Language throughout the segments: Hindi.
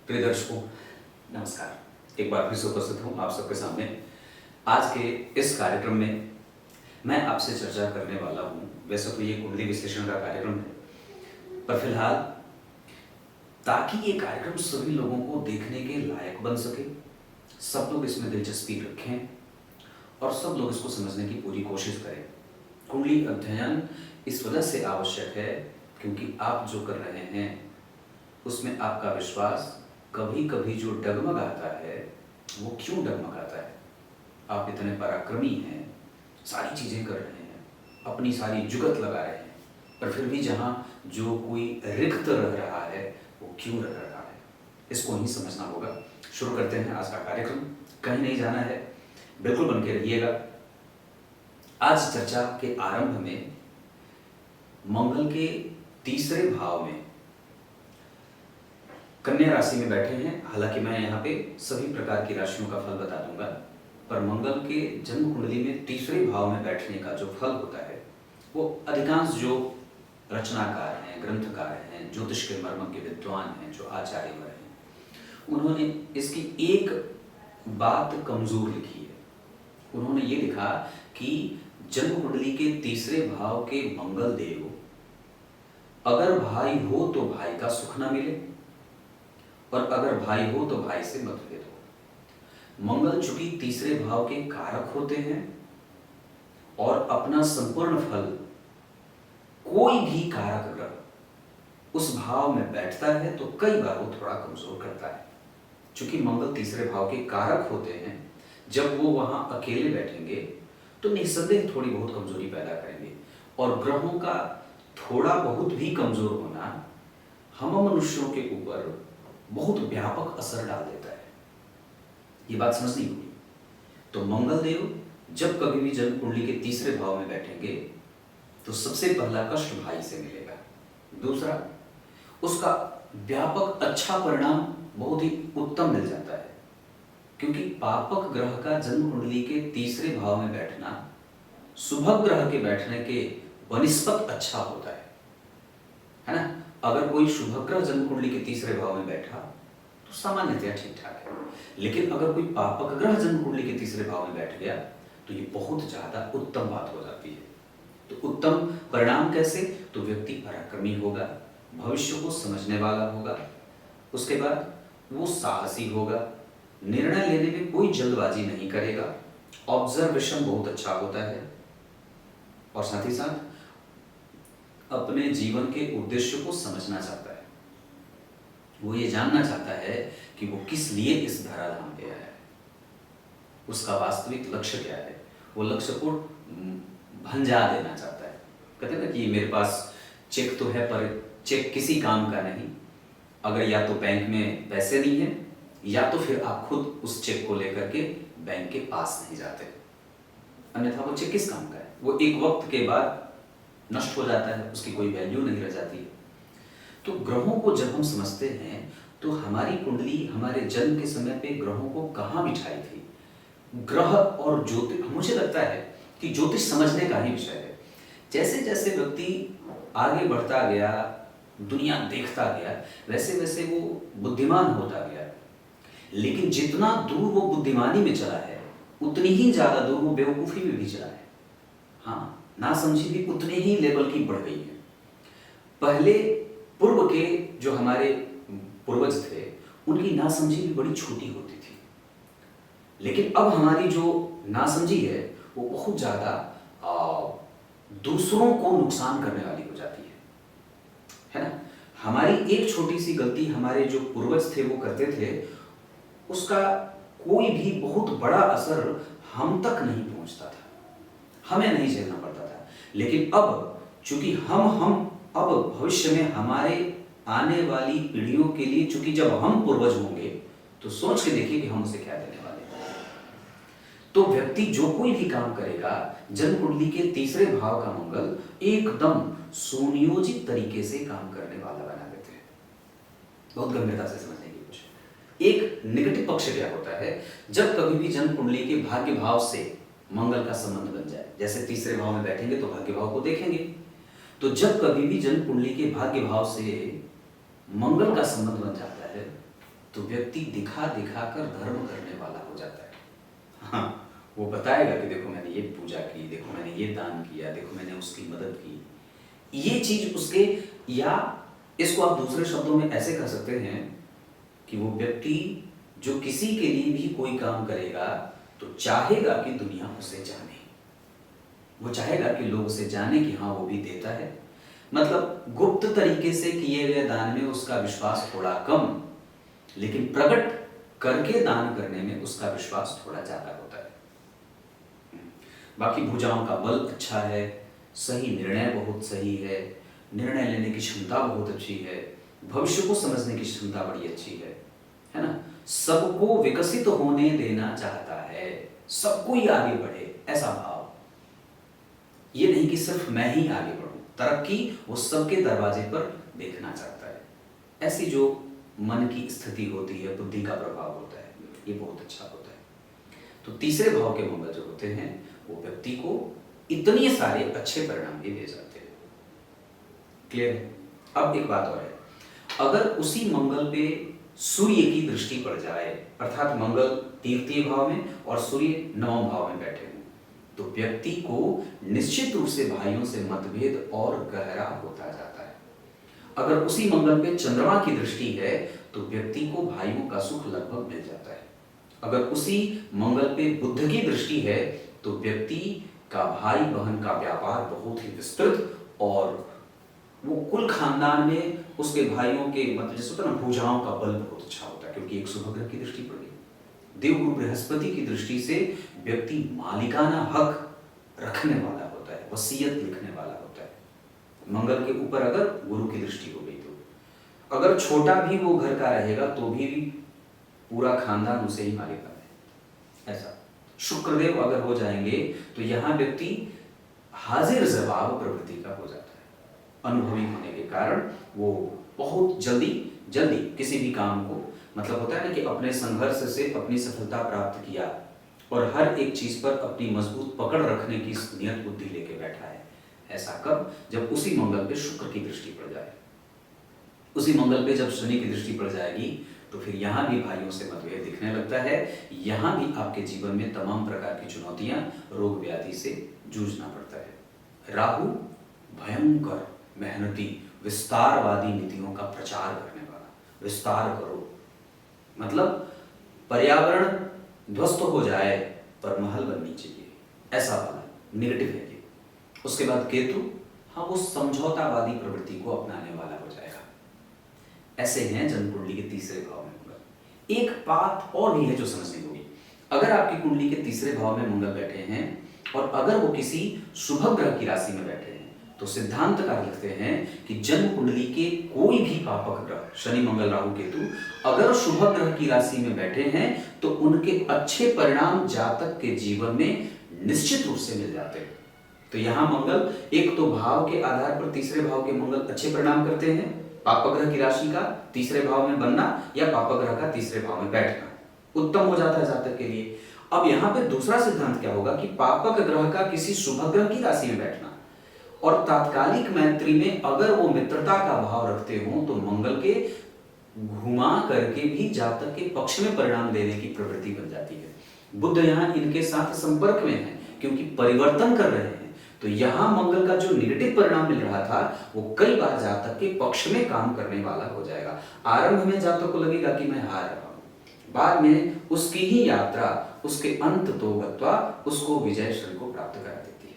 प्रिय दर्शकों, नमस्कार। एक बार फिर से उपस्थित हूँ आप सबके सामने। आज के इस कार्यक्रम में मैं आपसे चर्चा करने वाला हूँ। वैसे तो ये कुंडली विश्लेषण का कार्यक्रम है, पर फिलहाल ताकि ये कार्यक्रम सभी लोगों को देखने के लायक बन सके, सब लोग इसमें दिलचस्पी रखें और सब लोग इसको समझने की पूरी कोशिश करें। कुंडली अध्ययन इस वजह से आवश्यक है क्योंकि आप जो कर रहे हैं उसमें आपका विश्वास कभी कभी जो डगमगाता है वो क्यों डगमगाता है। आप इतने पराक्रमी हैं, सारी चीज़ें कर रहे हैं, अपनी सारी जुगत लगा रहे हैं, पर फिर भी जहाँ जो कोई रिक्त रह रहा है वो क्यों रह रहा है, इसको ही समझना होगा। शुरू करते हैं आज का कार्यक्रम। कहीं नहीं जाना है, बिल्कुल बन के रहिएगा। आज चर्चा के आरंभ में मंगल के तीसरे भाव में कन्या राशि में बैठे हैं। हालांकि मैं यहाँ पे सभी प्रकार की राशियों का फल बता दूंगा, पर मंगल के जन्म कुंडली में तीसरे भाव में बैठने का जो फल होता है वो अधिकांश जो रचनाकार हैं, ग्रंथकार हैं, ज्योतिष के मर्म के विद्वान हैं, जो आचार्य हैं, उन्होंने इसकी एक बात कमजोर लिखी है। उन्होंने ये लिखा कि जन्म कुंडली के तीसरे भाव के मंगल देव अगर भाई हो तो भाई का सुख न मिले, और अगर भाई हो तो भाई से मतभेद हो। मंगल चूंकि तीसरे भाव के कारक होते हैं और अपना संपूर्ण फल कोई भी कारक ग्रह उस भाव में बैठता है तो कई बार वो थोड़ा कमजोर करता है। चूंकि मंगल तीसरे भाव के कारक होते हैं, जब वो वहां अकेले बैठेंगे तो निस्संदेह थोड़ी बहुत कमजोरी पैदा करेंगे। और ग्रहों का थोड़ा बहुत भी कमजोर होना हम मनुष्यों के ऊपर बहुत व्यापक असर डाल देता है। ये बात समझनी होगी। तो मंगल देव जब कभी भी जन्म कुंडली के तीसरे भाव में बैठेंगे तो सबसे पहला कष्ट भाई से मिलेगा। दूसरा, उसका व्यापक अच्छा परिणाम बहुत ही उत्तम मिल जाता है, क्योंकि पापक ग्रह का जन्म कुंडली के तीसरे भाव में बैठना शुभ ग्रह के बैठने के बनिस्पत अच्छा होता है ना। अगर कोई शुभ ग्रह जन्म कुंडली के तीसरे भाव में बैठा तो सामान्यतया ठीक ठाक है, लेकिन अगर कोई पापक ग्रह जन्म कुंडली के तीसरे भाव में बैठ गया तो ये बहुत ज्यादा उत्तम बात हो जाती है। तो उत्तम परिणाम कैसे? तो व्यक्ति पराक्रमी होगा, भविष्य को समझने वाला होगा, उसके बाद वो साहसी होगा, निर्णय लेने में कोई जल्दबाजी नहीं करेगा, ऑब्जर्वेशन बहुत अच्छा होता है, और साथ ही साथ अपने जीवन के उद्देश्य को समझना चाहता है। वो ये जानना चाहता है कि वो किस लिए इस धराधाम पे आया है, उसका वास्तविक लक्ष्य क्या है। वो लक्ष्य को भंजा देना चाहता है। कहते हैं ना कि मेरे पास चेक तो है पर चेक किसी काम का नहीं। अगर या तो बैंक में पैसे नहीं है या तो फिर आप खुद उस चेक को लेकर के बैंक के पास नहीं जाते, अन्यथा वो चेक किस काम का है। वो एक वक्त के बाद नष्ट हो जाता है, उसकी कोई वैल्यू नहीं रह जाती है। तो ग्रहों को जब हम समझते हैं तो हमारी कुंडली हमारे जन्म के समय पे ग्रहों को कहाँ बिठाई थी। ग्रह और ज्योतिष, मुझे लगता है कि ज्योतिष समझने का ही विषय है। जैसे जैसे व्यक्ति आगे बढ़ता गया, दुनिया देखता गया, वैसे वैसे वो बुद्धिमान होता गया, लेकिन जितना दूर वो बुद्धिमानी में चला है उतनी ही ज्यादा दूर वो बेवकूफी में भी चला है। हाँ, नासमझी भी उतने ही लेवल की बढ़ गई है। पहले पूर्व के जो हमारे पूर्वज थे उनकी नासमझी भी बड़ी छोटी होती थी, लेकिन अब हमारी जो नासमझी है वो बहुत ज्यादा दूसरों को नुकसान करने वाली हो जाती है ना। हमारी एक छोटी सी गलती हमारे जो पूर्वज थे वो करते थे, उसका कोई भी बहुत बड़ा असर हम तक नहीं पहुंचता था, हमें नहीं झेलना पड़ता था। लेकिन अब चूंकि हम अब भविष्य में हमारे आने वाली पीढ़ियों के लिए, चूंकि जब हम पूर्वज होंगे तो सोच के देखिए कि हम उसे क्या देने वाले हैं। तो व्यक्ति जो कोई भी काम करेगा, जन्म कुंडली के तीसरे भाव का मंगल एकदम सुनियोजित तरीके से काम करने वाला बना देते हैं। बहुत गंभीरता से समझने की कोशिश। एक नेगेटिव पक्ष क्या होता है, जब कभी भी जन्म कुंडली के भाग्य भाव से मंगल का संबंध बन जाए, जैसे तीसरे भाव में बैठेंगे तो भाग्य भाव को देखेंगे, तो जब कभी भी जन्म कुंडली के भाग्य भाव से मंगल का संबंध बन जाता है तो व्यक्ति दिखा दिखा कर धर्म करने वाला हो जाता है। हाँ, वो बताएगा कि देखो मैंने ये पूजा की, देखो मैंने ये दान किया, देखो मैंने उसकी मदद की। ये चीज उसके, या इसको आप दूसरे शब्दों में ऐसे कह सकते हैं कि वो व्यक्ति जो किसी के लिए भी कोई काम करेगा तो चाहेगा कि दुनिया उसे जाने, वो चाहेगा कि लोग उसे जाने कि हाँ वो भी देता है। मतलब गुप्त तरीके से किए गए दान में उसका विश्वास थोड़ा कम, लेकिन प्रकट करके दान करने में उसका विश्वास थोड़ा ज्यादा होता है। बाकी भुजाओं का बल अच्छा है, सही निर्णय बहुत सही है, निर्णय लेने की क्षमता बहुत अच्छी है, भविष्य को समझने की क्षमता बड़ी अच्छी है ना। सबको विकसित होने देना चाहता है, सबको ही आगे बढ़े, ऐसा भाव। ये नहीं कि सिर्फ मैं ही आगे बढ़ूं, तरक्की वो सबके दरवाजे पर देखना चाहता है। ऐसी जो मन की स्थिति होती है, बुद्धि का प्रभाव होता है, ये बहुत अच्छा होता है। तो तीसरे भाव के मंगल जो होते हैं वो व्यक्ति को इतने सारे अच्छे परिणाम भी दे जाते हैं। क्लियर है? अब एक बात और है, अगर उसी मंगल पे सूर्य की दृष्टि पड़ जाए, अर्थात मंगल तृतीय भाव में और सूर्य नवम भाव में बैठे हों, तो व्यक्ति को निश्चित रूप से भाइयों से मतभेद और गहरा होता जाता है। अगर उसी मंगल पे चंद्रमा की दृष्टि है तो व्यक्ति को भाइयों का सुख लगभग मिल जाता है। अगर उसी मंगल पे बुध की दृष्टि है तो व्यक्ति का भाई बहन का व्यापार बहुत ही विस्तृत, और वो कुल खानदान में उसके भाइयों के मतलब जैसे होता है ना, भुजाओं का बल बहुत अच्छा होता है, क्योंकि एक शुभ ग्रह की दृष्टि पड़ गई। देवगुरु बृहस्पति की दृष्टि से व्यक्ति मालिकाना हक रखने वाला होता है, वसीयत लिखने वाला होता है। मंगल के ऊपर अगर गुरु की दृष्टि हो गई तो अगर छोटा भी वो घर का रहेगा तो भी पूरा खानदान उसे ही मालिकाना है, ऐसा। शुक्रदेव अगर हो जाएंगे तो यहाँ व्यक्ति हाजिर जवाब प्रवृत्ति का हो जाता है। अनुभवी होने के कारण वो बहुत जल्दी जल्दी किसी भी काम को, मतलब होता है ना कि अपने संघर्ष से अपनी सफलता प्राप्त किया और हर एक चीज पर अपनी मजबूत पकड़ रखने की नियत बुद्धि लेके बैठा है। ऐसा कब? जब उसी मंगल पे शुक्र की दृष्टि पड़ जाए, उसी मंगल पे जब शनि की दृष्टि पड़ जाएगी तो फिर यहाँ भी भाइयों से मतभेद दिखने लगता है। यहाँ भी आपके जीवन में तमाम प्रकार की चुनौतियां, रोग व्याधि से जूझना पड़ता है। राहु भयंकर मेहनती, विस्तारवादी नीतियों का प्रचार करने वाला, विस्तार करो, मतलब पर्यावरण ध्वस्त हो जाए पर महल बननी चाहिए, ऐसा वाला नेगेटिव है ये। उसके बाद केतु, हाँ वो समझौतावादी प्रवृत्ति को अपनाने वाला हो जाएगा। ऐसे हैं जन्म कुंडली के तीसरे भाव में मंगल। एक बात और भी है जो समझनी होगी, अगर आपकी कुंडली के तीसरे भाव में मंगल बैठे हैं और अगर वो किसी शुभ ग्रह की राशि में बैठे हैं तो सिद्धांतकार लिखते हैं कि जन्म कुंडली के कोई भी पापक ग्रह, शनि मंगल राहु केतु, अगर शुभ ग्रह की राशि में बैठे हैं तो उनके अच्छे परिणाम जातक के जीवन में निश्चित रूप से मिल जाते हैं। तो यहाँ मंगल एक तो भाव के आधार पर तीसरे भाव के मंगल अच्छे परिणाम करते हैं, पापक ग्रह की राशि का तीसरे भाव में बनना या पापक ग्रह का तीसरे भाव में बैठना उत्तम हो जाता है जातक के लिए। अब यहाँ पे दूसरा सिद्धांत क्या होगा कि पापक ग्रह का किसी शुभ ग्रह की राशि में बैठना और तात्कालिक मैत्री में अगर वो मित्रता का भाव रखते हो तो मंगल के घुमा करके भी जातक के पक्ष में परिणाम देने की प्रवृत्ति बन जाती है। बुध यहाँ इनके साथ संपर्क में है क्योंकि परिवर्तन कर रहे हैं, तो यहाँ मंगल का जो नेगेटिव परिणाम मिल रहा था वो कई बार जातक के पक्ष में काम करने वाला हो जाएगा। आरंभ में जातक को लगेगा कि मैं हार रहा हूं, बाद में उसकी ही यात्रा उसके अंत तो गत्वा उसको विजय श्री को प्राप्त करा देती है।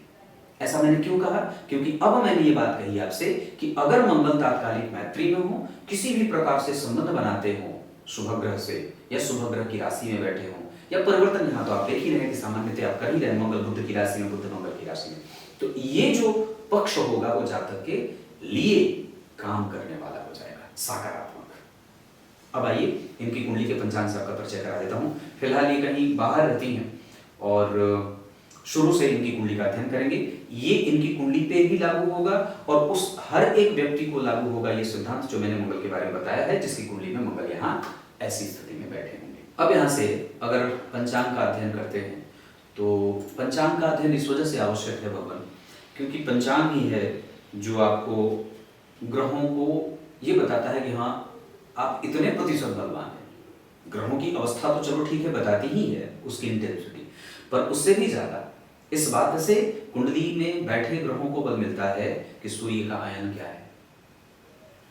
ऐसा मैंने क्यों कहा? क्योंकि अब मैंने ये बात कही आपसे कि अगर मंगल तात्कालिक मैत्री में हो, किसी भी प्रकार से संबंध बनाते हो शुभ ग्रह से या शुभ ग्रह की राशि में बैठे हो या परिवर्तन, यहाँ तो आप देख ही रहे हैं कि सामान्यतः आप कर ही रहे हैं मंगल बुध की राशि में, बुध मंगल की राशि में, तो ये जो पक्ष होगा वो जातक के लिए काम करने वाला हो जाएगा, सकारात्मक। अब आइए इनकी कुंडली के पंचांग से आपका परिचय करा देता हूँ। फिलहाल ये कहीं बाहर रहती हैं और शुरू से इनकी कुंडली का अध्ययन करेंगे। ये इनकी कुंडली पे भी लागू होगा और उस हर एक व्यक्ति को लागू होगा ये सिद्धांत जो मैंने मंगल के बारे में बताया है, जिसकी कुंडली में मंगल यहाँ ऐसी स्थिति में बैठे होंगे। अब यहाँ से अगर पंचांग का अध्ययन करते हैं तो पंचांग का अध्ययन इस वजह से आवश्यक है भगवान, क्योंकि पंचांग ही है जो आपको ग्रहों को ये बताता है कि हाँ आप इतने प्रतिशत बलवान हैं, ग्रहों की अवस्था तो चलो ठीक है बताती ही है उसकी इंटेंसिटी, पर उससे भी ज्यादा इस बात से कुंडली में बैठे ग्रहों को बल मिलता है कि सूर्य का आयन क्या है।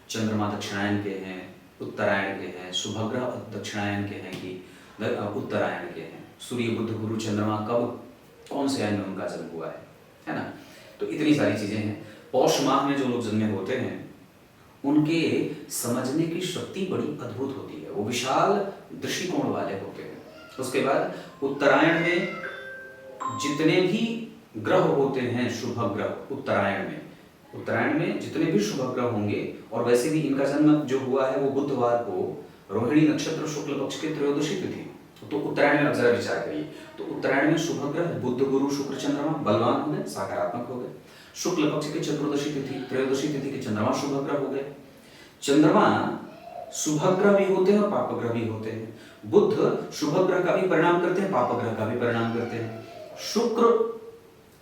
चंद्रमा दक्षिणायन के हैं, उत्तरायण के हैं, शुभग्रह दक्षिणायन के हैं कि उत्तरायण के हैं, सूर्य बुध गुरु चंद्रमा कब कौन से आयन में उनका जन्म हुआ है ना। तो इतनी सारी चीजें हैं। पौष माह में जो लोग जन्मे होते हैं उनके समझने की शक्ति बड़ी अद्भुत होती है, वो विशाल दृष्टिकोण वाले होते हैं। उसके बाद उत्तरायण में जितने भी ग्रह होते हैं शुभ ग्रह, उत्तरायण में जितने भी शुभ ग्रह होंगे, और वैसे भी इनका जन्म जो हुआ है वो बुधवार को रोहिणी नक्षत्र शुक्ल पक्ष के त्रयोदशी तिथि, तो उत्तरायण में आप जरा विचार करिए। तो उत्तरायण में शुभ ग्रह बुध गुरु शुक्र चंद्रमा बलवान हो गए, सकारात्मक हो गए। शुक्ल पक्ष के चतुर्दशी तिथि त्रयोदशी तिथि के चंद्रमा शुभ ग्रह हो गए। चंद्रमा शुभ ग्रह भी होते हैं और पाप ग्रह भी होते हैं। बुध शुभ ग्रह का भी परिणाम करते हैं, पाप ग्रह का भी परिणाम करते हैं। शुक्र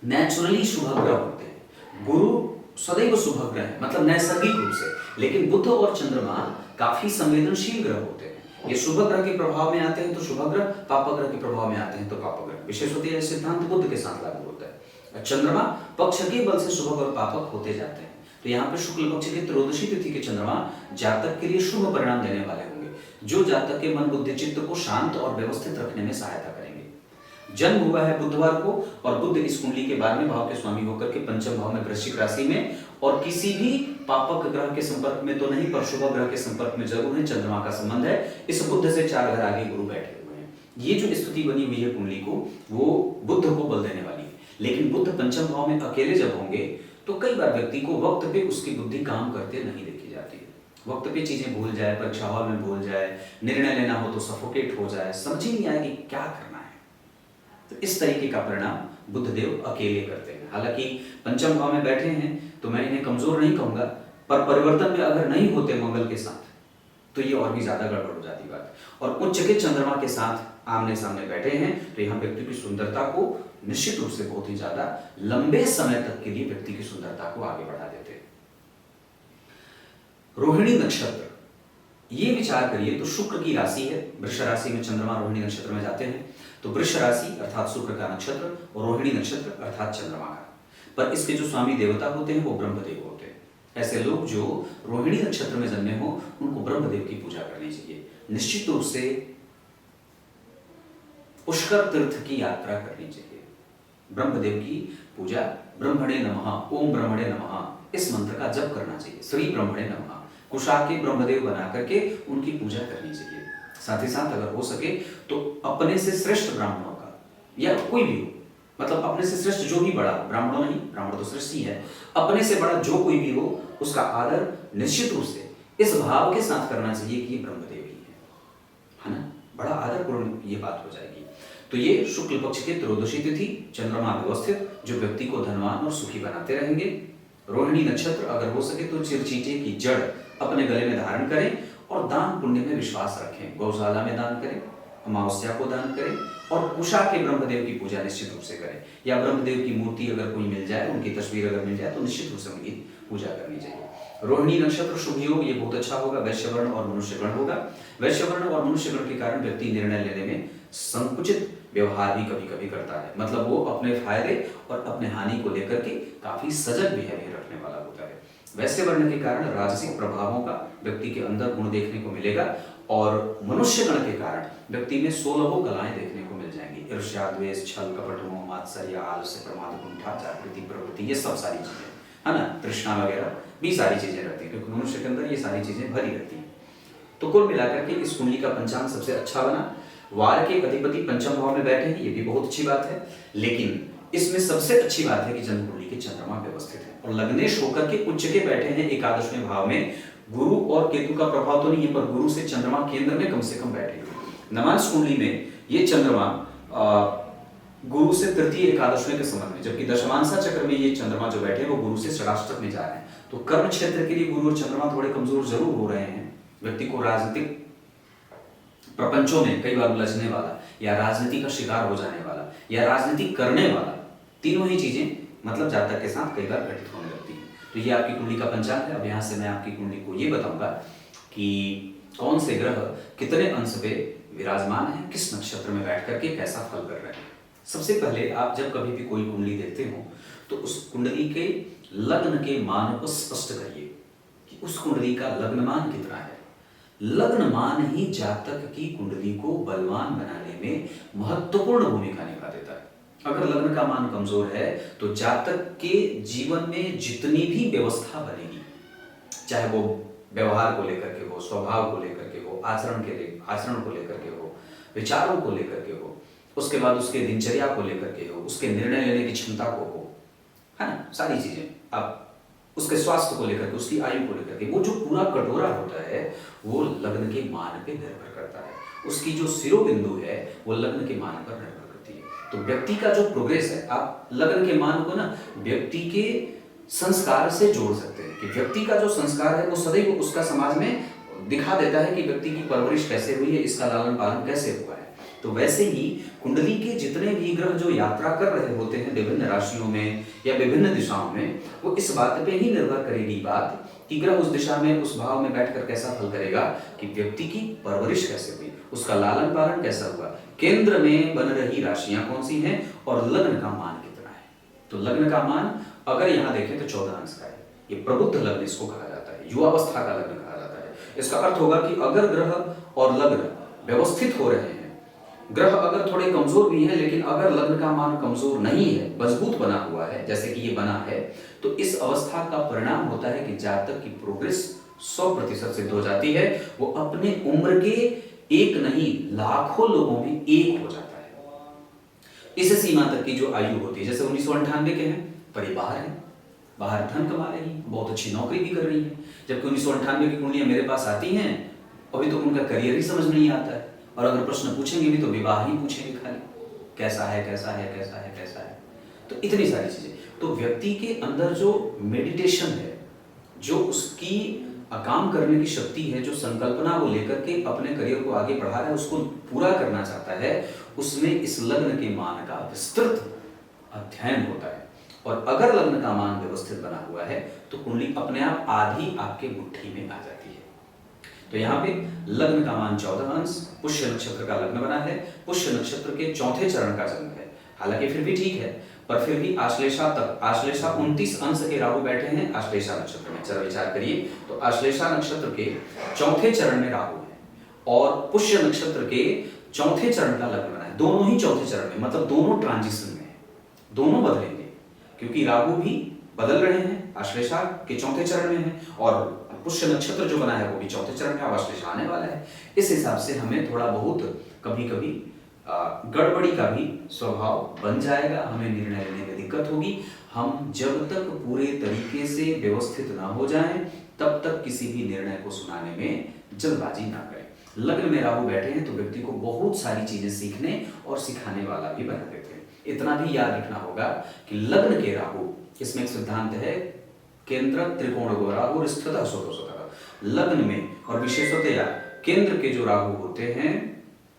नेचुरली शुभ ग्रह होते हैं, गुरु सदैव शुभ ग्रह है, मतलब नैसर्गिक रूप से। लेकिन बुध और चंद्रमा काफी संवेदनशील ग्रह होते हैं। ये शुभ ग्रह के प्रभाव में आते हैं तो शुभ ग्रह, पाप ग्रह के प्रभाव में आते हैं तो पाप ग्रह। विशेष होती है सिद्धांत बुध के साथ लागू होता है। चंद्रमा पक्ष के बल से शुभ और पापक होते जाते हैं। तो यहाँ पे शुक्ल पक्ष की त्रयोदशी तिथि के चंद्रमा जातक के लिए शुभ परिणाम देने वाले होंगे, जो जातक के मन बुद्धि चित्त को शांत और व्यवस्थित रखने में सहायता करेंगे। जन्म हुआ है बुधवार को, और बुध इस कुंडली के 12वें भाव के स्वामी होकर के पंचम भाव में वृश्चिक राशि में, और किसी भी पापक ग्रह के संपर्क में तो नहीं पर शुभ ग्रह के संपर्क में जरूर है, चंद्रमा का संबंध है। इस बुध से 4 घर आगे गुरु बैठे हुए हैं। ये जो स्थिति बनी हुई है कुंडली को, वो बुध को बल देने वाली है। लेकिन बुध पंचम भाव में अकेले जब होंगे तो कई बार व्यक्ति को वक्त पे उसकी बुद्धि काम करते नहीं देखी जाती है। वक्त पे चीजें भूल जाए, परीक्षा हॉल में भूल जाए, निर्णय लेना हो तो सफोकेट हो जाए, समझ ही नहीं आए कि क्या करना है। तो इस तरीके का परिणाम बुधदेव अकेले करते हैं। हालांकि पंचम भाव में बैठे हैं तो मैं इन्हें कमजोर नहीं कहूंगा, पर परिवर्तन में अगर नहीं होते मंगल के साथ तो ये और भी ज्यादा गड़बड़ हो जाती बात। और उच्च के चंद्रमा के साथ आमने सामने बैठे हैं तो यहाँ व्यक्ति की सुंदरता को निश्चित रूप से बहुत ही ज्यादा लंबे समय तक के लिए व्यक्ति की सुंदरता को आगे बढ़ा देते हैं। रोहिणी नक्षत्र, ये विचार करिए तो शुक्र की राशि है, वृष राशि में चंद्रमा रोहिणी नक्षत्र में जाते हैं। तो वृष राशि अर्थात शुक्र का नक्षत्र और रोहिणी नक्षत्र अर्थात चंद्रमा का, पर इसके जो स्वामी देवता होते हैं वो ब्रह्मदेव होते हैं। ऐसे लोग जो रोहिणी नक्षत्र में जन्मे हो उनको ब्रह्मदेव की पूजा करनी चाहिए। निश्चित रूप से पुष्कर तीर्थ की यात्रा करनी चाहिए। ब्रह्मदेव की पूजा ब्रह्मणे नमः, ओम ब्रह्मणे नमः इस मंत्र का जप करना चाहिए। श्री ब्रह्मणे नमः, कुशा के ब्रह्मदेव बना करके उनकी पूजा करनी चाहिए। साथ ही साथ अगर हो सके तो अपने से श्रेष्ठ ब्राह्मणों का, या कोई भी हो, मतलब अपने से श्रेष्ठ जो भी बड़ा, ब्राह्मणों नहीं, ब्राह्मण तो श्रेष्ठ ही है, अपने से बड़ा जो कोई भी हो उसका आदर निश्चित रूप से इस भाव के साथ करना चाहिए कि ये ब्रह्मदेव ही है ना। बड़ा आदरपूर्ण ये बात हो जाएगी। तो ये शुक्ल पक्ष के त्रयोदशी तिथि, चंद्रमा व्यवस्थित, जो व्यक्ति को धनवान और सुखी बनाते रहेंगे। रोहिणी नक्षत्र, अगर हो सके तो चिरचीटे की जड़ अपने गले में धारण करें और दान पुण्य में विश्वास रखें। गौशाला में दान करें, अमावस्या को दान करें, और कुशा के ब्रह्मदेव की पूजा निश्चित रूप से करें। या ब्रह्मदेव की मूर्ति अगर कोई मिल जाए, उनकी तस्वीर अगर मिल जाए तो निश्चित रूप से उनकी पूजा करनी चाहिए। रोहिणी नक्षत्र शुभ योग, ये बहुत अच्छा होगा। वैश्यवर्ण और मनुष्यगण होगा। वैश्यवर्ण और मनुष्यगण के कारण व्यक्ति निर्णय लेने में संकुचित व्यवहार भी कभी कभी करता है, मतलब वो अपने फायदे और अपने हानि को लेकर के काफी सजग बिहेवियर रखने वाला होता है। वैश्य वर्ण के कारण राजसिक प्रभावों का व्यक्ति के अंदर गुण देखने को मिलेगा, और मनुष्य गण के कारण व्यक्ति में 16 कलाएं देखने को मिल जाएंगी। ईर्ष्या, द्वेष, छल, कपट, मोह, मात्सर्य, आलस्य, प्रमाद, कुंठा, जागृति, प्रवृत्ति, ये सब सारी चीजें है ना, तृष्णा वगैरह भी सारी चीजें रहती है, क्योंकि मनुष्य के अंदर ये सारी चीजें भरी रहती हैं। तो कुल मिलाकर के इस कुंडली का पंचांग सबसे अच्छा बना। वार के अधिपति पंचम भाव में बैठे हैं, ये भी बहुत अच्छी बात है। लेकिन इसमें सबसे अच्छी बात है कि जन्म कुंडली के चंद्रमा व्यवस्थित है और लग्नेश होकर के उच्च के बैठे हैं एकादशवें भाव में। गुरु और केतु का प्रभाव तो नहीं है, पर गुरु से चंद्रमा केंद्र में कम से कम बैठे हुए। नमाज कुंडली में ये चंद्रमा गुरु से तृतीय एकादशवें के संबंध में, जबकि दशमांसा चक्र में ये चंद्रमा जो बैठे हैं वो गुरु से षडाष्टक में जा रहे हैं। तो कर्म क्षेत्र के लिए गुरु और चंद्रमा थोड़े कमजोर जरूर हो रहे हैं। व्यक्ति को राजनीतिक प्रपंचों में कई बार उलझने वाला, या राजनीति का शिकार हो जाने वाला, या राजनीति करने वाला, तीनों ही चीजें मतलब जातक के साथ कई बार घटित होने लगती है। तो ये आपकी कुंडली का पंचांग है। अब यहाँ से मैं आपकी कुंडली को ये बताऊंगा कि कौन से ग्रह कितने अंश पे विराजमान है, किस नक्षत्र में बैठ करके कैसा फल कर रहे हैं। सबसे पहले आप जब कभी भी कोई कुंडली देखते हो तो उस कुंडली के लग्न के मान को स्पष्ट करिए कि उस कुंडली का लग्न मान कितना है। लग्न मान ही जातक की कुंडली को बलवान बनाने में महत्वपूर्ण भूमिका निभा देता है। अगर लग्न का मान कमजोर है तो जातक के जीवन में जितनी भी व्यवस्था बनेगी, चाहे वो व्यवहार को लेकर के हो, स्वभाव को लेकर के हो, आचरण को लेकर के हो, विचारों को लेकर के हो, उसके बाद उसके दिनचर्या को लेकर के हो, उसके निर्णय लेने की क्षमता को हो, है ना, सारी चीजें, आप उसके स्वास्थ्य को लेकर के, उसकी आयु को लेकर के, वो जो पूरा कटोरा होता है वो लग्न के मान पे निर्भर करता है। उसकी जो शिरोबिंदु है वो लग्न के मान पर निर्भर करती है। तो व्यक्ति का जो प्रोग्रेस है, आप लग्न के मान को ना व्यक्ति के संस्कार से जोड़ सकते हैं कि व्यक्ति का जो संस्कार है वो सदैव उसका समाज में दिखा देता है कि व्यक्ति की परवरिश कैसे हुई है, इसका लालन पालन कैसे हुआ है। तो वैसे ही कुंडली के जितने भी ग्रह जो यात्रा कर रहे होते हैं विभिन्न राशियों में या विभिन्न दिशाओं में, वो इस बात पे ही निर्भर करेगी बात कि ग्रह उस दिशा में, उस भाव में बैठकर कैसा फल करेगा, कि व्यक्ति की परवरिश कैसे हुई, उसका लालन पालन कैसा हुआ, केंद्र में बन रही राशियां कौन सी हैं और लग्न का मान कितना है। तो लग्न का मान अगर यहाँ देखें तो 14 अंश का है। ये प्रबुद्ध लग्न इसको कहा जाता है, युवावस्था का लग्न कहा जाता है। इसका अर्थ होगा कि अगर ग्रह और लग्न व्यवस्थित हो रहे हैं, ग्रह अगर थोड़े कमजोर भी हैं लेकिन अगर लग्न का मान कमजोर नहीं है, मजबूत बना हुआ है जैसे कि ये बना है, तो इस अवस्था का परिणाम होता है कि जातक की प्रोग्रेस 100% सिद्ध हो जाती है। वो अपने उम्र के एक नहीं लाखों लोगों में एक हो जाता है। इस सीमा तक की जो आयु होती है, जैसे 1998 के हैं पर ये बाहर है, बाहर धन कमा रही है, बहुत अच्छी नौकरी भी कर रही है, जबकि 1998 की कुंडलियां मेरे पास आती हैं अभी तो उनका करियर ही समझ नहीं आता है, और अगर प्रश्न पूछेंगे भी तो विवाह ही पूछेंगे खाली, कैसा है कैसा है कैसा है कैसा है। तो इतनी सारी चीजें, तो व्यक्ति के अंदर जो मेडिटेशन है, जो उसकी काम करने की शक्ति है, जो संकल्पना वो लेकर के अपने करियर को आगे बढ़ा रहा है, उसको पूरा करना चाहता है, उसमें इस लग्न के मान का विस्तृत अध्ययन होता है। और अगर लग्न का मान व्यवस्थित बना हुआ है तो कुंडली अपने आप आधी आपके मुट्ठी में आ जाती है। तो यहाँ पे लग्न का मान 14 अंश, पुष्य नक्षत्र का लग्न बना है, पुष्य नक्षत्र के चौथे चरण का जन्म है। हालांकि फिर भी ठीक है, पर फिर भी आश्लेषा तक, आश्लेषा 29 अंश के राहु बैठे हैं आश्लेषा नक्षत्र में। जरा विचार करिए, तो आश्लेषा नक्षत्र के चौथे चरण में राहु है और पुष्य नक्षत्र के चौथे चरण का लग्न बना है। दोनों ही चौथे चरण में, मतलब दोनों ट्रांजिशन में है, दोनों बदलेंगे, क्योंकि राहु भी बदल रहे हैं, आश्लेषा के चौथे चरण में है और पुष्य नक्षत्र जो बना है वो भी चौथे चरण में आश्लेषा आने वाला है। इस हिसाब से हमें थोड़ा बहुत कभी कभी गड़बड़ी का भी स्वभाव बन जाएगा, हमें निर्णय लेने में दिक्कत होगी। हम जब तक पूरे तरीके से व्यवस्थित ना हो जाएं तब तक किसी भी निर्णय को सुनाने में जल्दबाजी ना करें। लग्न में राहु बैठे हैं तो व्यक्ति को बहुत सारी चीजें सीखने और सिखाने वाला भी बना देते हैं। इतना भी याद रखना होगा कि लग्न के राहु, इसमें एक सिद्धांत है, केंद्र त्रिकोण गो राहु स्थितः स्वतो स्वतः। लग्न में और विशेषतया केंद्र के जो राहु होते हैं,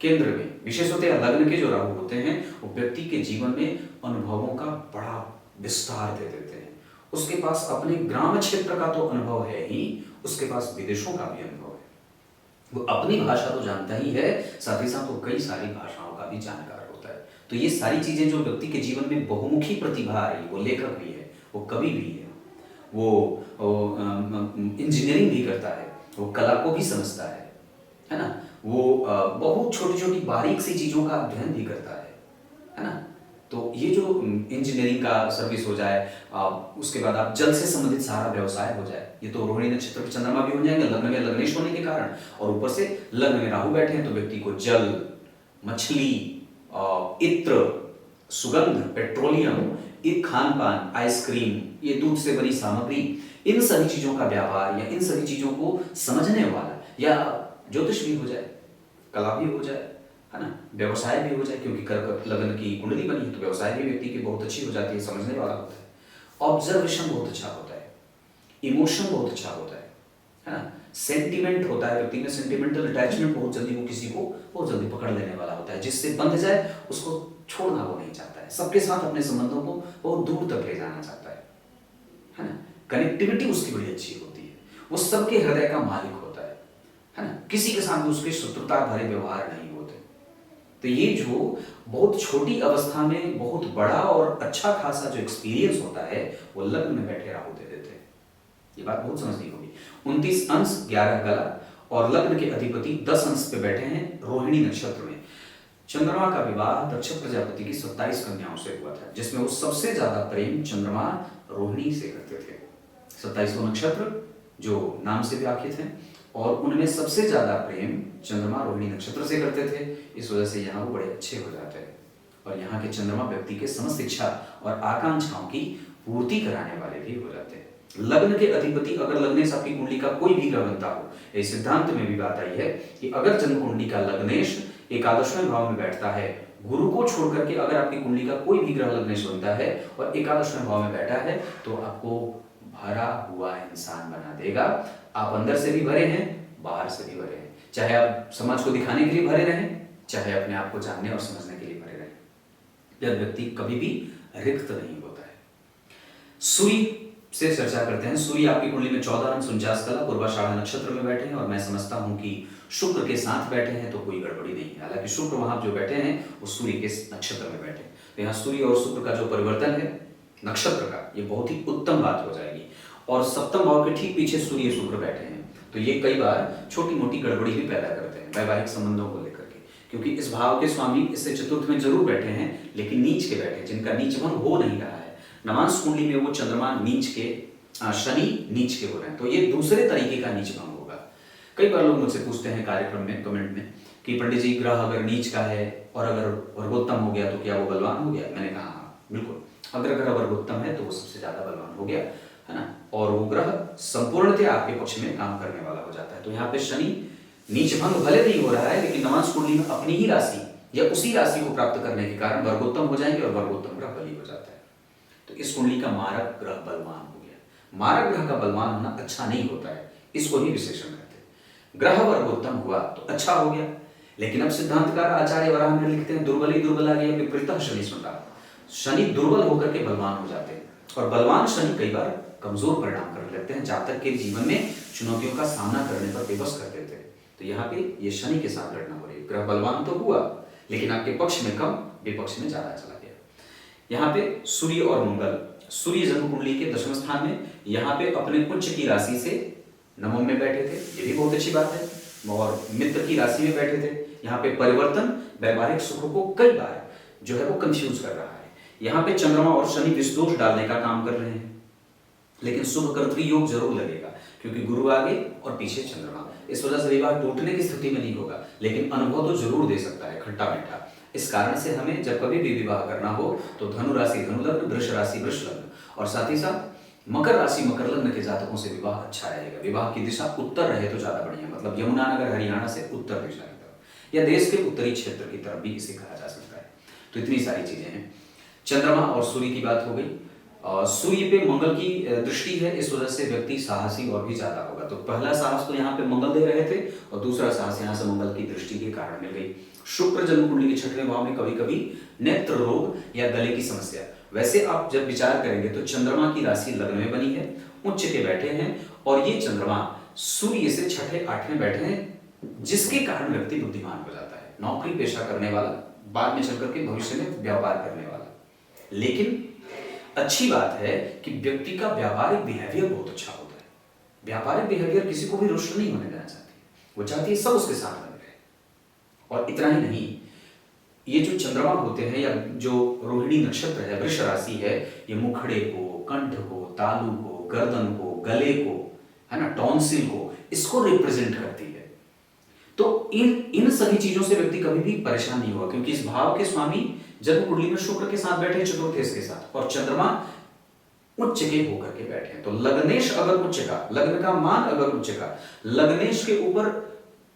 केंद्र में विशेषतया लग्न के जो राहु होते हैं, वो व्यक्ति के जीवन में अनुभवों का बड़ा विस्तार दे देते हैं। उसके पास अपने ग्राम क्षेत्र का तो अनुभव है ही, उसके पास विदेशों का भी अनुभव है। वो अपनी भाषा तो जानता ही है, साथ ही साथ वो कई सारी भाषाओं का भी जानकार होता है। तो ये सारी चीजें जो व्यक्ति के जीवन में बहुमुखी प्रतिभा आ रही, वो लेखक भी है, वो कवि भी है, वो इंजीनियरिंग भी करता है, वो कला को भी समझता है ना, वो बहुत छोटी छोटी बारीक सी चीजों का अध्ययन भी करता है ना। तो ये जो इंजीनियरिंग का सर्विस हो जाए, उसके बाद आप जल से संबंधित सारा व्यवसाय हो जाए, ये तो रोहिणी नक्षत्र के चंद्रमा भी हो जाएंगे लग्न में लग्नेश होने के कारण, और ऊपर से लग्न में राहु बैठे हैं तो व्यक्ति को जल, मछली, इत्र, सुगंध, पेट्रोलियम, ये खान पान, आइसक्रीम, ये दूध से बनी सामग्री, इन सभी चीजों का व्यापार या इन सभी चीजों को समझने वाला, या ज्योतिष भी हो जाए, कला भी हो जाए, है ना, व्यवसाय भी हो जाए, क्योंकि कर्क लग्न की कुंडली बनी है तो व्यवसाय भी व्यक्ति की बहुत अच्छी हो जाती है, समझने वाला होता है, ऑब्जर्वेशन बहुत अच्छा होता है, इमोशन बहुत अच्छा होता है ना, सेंटिमेंट होता है व्यक्ति में, सेंटिमेंटल अटैचमेंट बहुत जल्दी, वो किसी को बहुत जल्दी पकड़ लेने वाला होता है, जिससे बंध जाए उसको छोड़ना वो नहीं चाहता है, सबके साथ अपने संबंधों को बहुत दूर तक ले जाना चाहता है ना, कनेक्टिविटी उसकी बड़ी अच्छी होती है, वो सबके हृदय का मालिक होता है है ना, किसी के साथ भी उसके शत्रुता भरे व्यवहार नहीं होते। तो ये जो बहुत छोटी अवस्था में बहुत बड़ा और अच्छा खासा जो एक्सपीरियंस होता है वो लग्न में बैठे राहु दे देते हैं। ये बात बहुत समझनी होगी। 29 अंश 11 गला और लग्न के अधिपति 10 अंश पे बैठे हैं रोहिणी नक्षत्र में। चंद्रमा का विवाह दक्ष प्रजापति की 27 कन्याओं से हुआ था, जिसमें वो सबसे ज्यादा प्रेम चंद्रमा रोहिणी से करते थे। 27वां नक्षत्र जो नाम से भी आखित है और उनमें सबसे ज्यादा प्रेम चंद्रमा रोहिणी नक्षत्र से करते थे। इस वजह से यहाँ वो बड़े अच्छे हो जाते हैं और यहाँ के चंद्रमा व्यक्ति के समस्त इच्छा और आकांक्षाओं की पूर्ति कराने वाले भी हो जाते हैं। लग्न के अधिपति अगर लग्नेश आपकी कुंडली का कोई भी ग्रह बनता हो, इस सिद्धांत में भी बात आई है कि अगर जन्म कुंडली का लग्नेश एकादशवें भाव में बैठता है, गुरु को छोड़ करके अगर आपकी कुंडली का कोई भी ग्रह लग्नेश बनता है और एकादशवें भाव में बैठा है तो आपको भरा हुआ इंसान बना देगा। आप अंदर से भी भरे हैं, बाहर से भी भरे हैं, चाहे आप समाज को दिखाने के लिए भरे रहें, चाहे अपने आप को जानने और समझने के लिए भरे रहें। यह व्यक्ति कभी भी रिक्त नहीं होता है। सूर्य से चर्चा करते हैं। सूर्य आपकी कुंडली में 14 अंश 49 कला पूर्वाषाढ़ा नक्षत्र में बैठे हैं और मैं समझता हूं कि शुक्र के साथ बैठे हैं तो कोई गड़बड़ी नहीं है। हालांकि शुक्र वहां जो बैठे हैं वो सूर्य के नक्षत्र में बैठे हैं, तो यहाँ सूर्य और शुक्र का जो परिवर्तन है नक्षत्र का, ये बहुत ही उत्तम बात हो जाएगी। और सप्तम भाव के ठीक पीछे सूर्य शुक्र बैठे हैं तो ये कई बार छोटी मोटी गड़बड़ी भी पैदा करते हैं वैवाहिक संबंधों को लेकर के, क्योंकि इस भाव के स्वामी इससे चतुर्थ में जरूर बैठे हैं लेकिन नीच के बैठे हैं, जिनका नीच भंग हो नहीं रहा है। नवांश कुंडली में वो चंद्रमा नीच के, शनि नीच के हो रहे हैं, तो ये दूसरे तरीके का नीच भंग होगा। कई बार लोग मुझसे पूछते हैं कार्यक्रम में, कमेंट में, कि पंडित जी ग्रह अगर नीच का है और अगर वर्गोत्तम हो गया तो क्या वो बलवान हो गया? मैंने कहा हाँ बिल्कुल, अगर ग्रह वर्गोत्तम है तो वो सबसे ज्यादा बलवान हो गया, है ना, और वो ग्रह संपूर्णतः आपके पक्ष में काम करने वाला हो जाता है। तो यहाँ पे शनि नीच भंग भले नहीं हो रहा है लेकिन नवांश कुंडली में अपनी ही राशि या उसी राशि को प्राप्त करने के कारण वर्गोत्तम हो जाएंगे और वर्गोत्तम ग्रह बली हो जाता है। तो इस कुंडली का मारक ग्रह बलवान हो गया। मारक ग्रह का बलवान होना अच्छा नहीं होता है, इसको ही विशेषण कहते हैं। ग्रह वर्गोत्तम हुआ तो अच्छा हो गया, लेकिन अब सिद्धांतकार आचार्य वराह में लिखते हैं दुर्बली दुर्बला गया विपरीतः शनि स्मृता। शनि दुर्बल होकर के बलवान हो जाते हैं और बलवान शनि कई बार कमजोर परिणाम कर लेते हैं, जातक के जीवन में चुनौतियों का सामना करने पर विवश कर देते हैं। तो यहाँ पे ये शनि के साथ लड़ना हो रही है। ग्रह बलवान तो हुआ लेकिन आपके पक्ष में कम, विपक्ष में ज्यादा चला गया। यहाँ पे सूर्य और मंगल, सूर्य जन्म कुंडली के 10वें स्थान में, यहाँ पे अपने उच्च की राशि से नवम में बैठे थे, ये भी बहुत अच्छी बात है, और मित्र की राशि में बैठे थे। यहाँ पे परिवर्तन वैवाहिक सुखों को कई बार जो है वो कंफ्यूज कर रहा है। यहाँ पे चंद्रमा और शनि विषदोष डालने का काम कर रहे हैं, लेकिन शुभ कर्तृ योग जरूर लगेगा क्योंकि गुरु आगे और पीछे चंद्रमा। इस वजह से विवाह टूटने की स्थिति में नहीं होगा, लेकिन अनुभव तो जरूर दे सकता है खट्टा मीठा। इस कारण से हमें जब कभी भी विवाह करना हो तो धनु राशि धनु लग्न, वृष राशि वृष लग्न और साथ ही साथ मकर राशि मकर लग्न के जातकों से विवाह अच्छा रहेगा। विवाह की दिशा उत्तर रहे तो ज्यादा बढ़िया, मतलब यमुनानगर हरियाणा से उत्तर दिशा की तरफ या देश के उत्तरी क्षेत्र की तरफ भी इसे कहा जा सकता है। तो इतनी सारी चीजें हैं। चंद्रमा और सूर्य की बात हो गई, सूर्य पे मंगल की दृष्टि है, इस वजह से व्यक्ति साहसी और भी ज्यादा होगा। तो पहला साहस तो यहाँ पे मंगल दे रहे थे और दूसरा साहस यहाँ से मंगल की दृष्टि के कारण मिल गई। शुक्र जन्म कुंडली के 6वें भाव में कभी कभी नेत्र रोग या गले की समस्या। वैसे आप जब विचार करेंगे तो चंद्रमा की राशि लग्न में बनी है, उच्च के बैठे हैं और ये चंद्रमा सूर्य से 6ठे 8वें बैठे हैं, जिसके कारण व्यक्ति बुद्धिमान हो जाता है, नौकरी पेशा करने वाला, बाद में चलकर के भविष्य में व्यापार करने वाला। लेकिन अच्छी बात है कि व्यक्ति का व्यापारिक बिहेवियर बहुत अच्छा होता है। व्यापारिक बिहेवियर किसी को भी रुष्ट नहीं होने देना चाहती, वो चाहती है सब उसके साथ बने रहे। और इतना ही नहीं, ये जो चंद्रमा होते हैं या जो रोहिणी नक्षत्र है, वृष राशि है, ये मुखड़े को, कंठ को, तालू को, गर्दन को, गले को, है ना, टॉन्सिल को, इसको रिप्रेजेंट करती है। तो इन सभी चीजों से व्यक्ति कभी भी परेशान नहीं हुआ, क्योंकि इस भाव के स्वामी जन्म कुंडली में शुक्र के साथ बैठे, चतुर्थेश के साथ, और चंद्रमा उच्च के होकर के बैठे हैं। तो लग्नेश अगर उच्च का, लग्न का मान अगर उच्च का, लग्नेश के ऊपर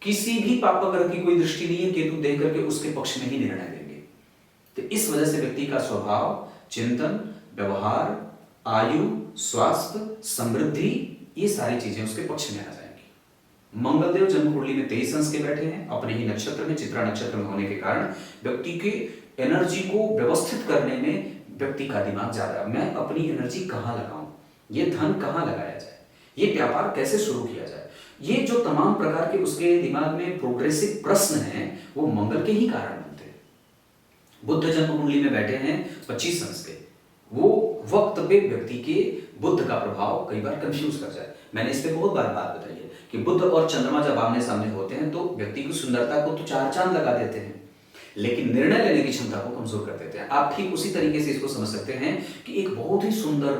किसी भी पाप ग्रह की कोई दृष्टि नहीं है, केतु देख करके उसके पक्ष में ही निर्णय देंगे। तो इस वजह से व्यक्ति का स्वभाव, चिंतन, व्यवहार, आयु, स्वास्थ्य, समृद्धि, ये सारी चीजें उसके पक्ष में आ जाएंगी। मंगलदेव जन्म कुंडली में 23 अंश के बैठे हैं, अपने ही नक्षत्र में, चित्रा नक्षत्र में होने के कारण व्यक्ति की एनर्जी को व्यवस्थित करने में व्यक्ति का दिमाग ज्यादा, मैं अपनी एनर्जी कहां लगाऊं, ये धन कहां लगाया जाए, ये व्यापार कैसे शुरू किया जाए। ये जो तमाम प्रकार के उसके दिमाग में प्रोग्रेसिव प्रश्न हैं वो मंगल के ही कारण बनते हैं। बुध जन्म कुंडली में बैठे हैं 25 अंश के, वो वक्त पे व्यक्ति के बुध का प्रभाव कई बार कंफ्यूज कर जाए। मैंने इस पे बहुत बार बात बताई है कि बुध और चंद्रमा जब आमने सामने होते हैं तो व्यक्ति की सुंदरता को तो चार चांद लगा देते हैं, लेकिन निर्णय लेने की क्षमता को कमजोर कर देते हैं। आप ठीक उसी तरीके से इसको समझ सकते हैं कि एक बहुत ही सुंदर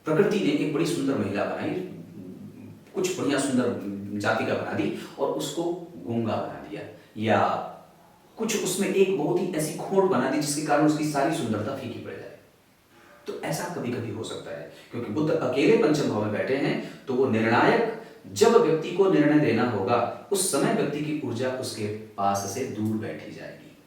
प्रकृति ने एक बड़ी सुंदर महिला बनाई, कुछ बढ़िया सुंदर जाति का बना दी और उसको गूंगा बना दिया, या कुछ उसमें एक बहुत ही ऐसी खोट बना दी जिसके कारण उसकी सारी सुंदरता फीकी पड़ जाए। तो ऐसा कभी कभी हो सकता है, क्योंकि बुध अकेले पंचम भाव में बैठे हैं तो वो निर्णायक, जब व्यक्ति को निर्णय देना होगा उस समय व्यक्ति की ऊर्जा उसके पास से दूर बैठी जाएगी,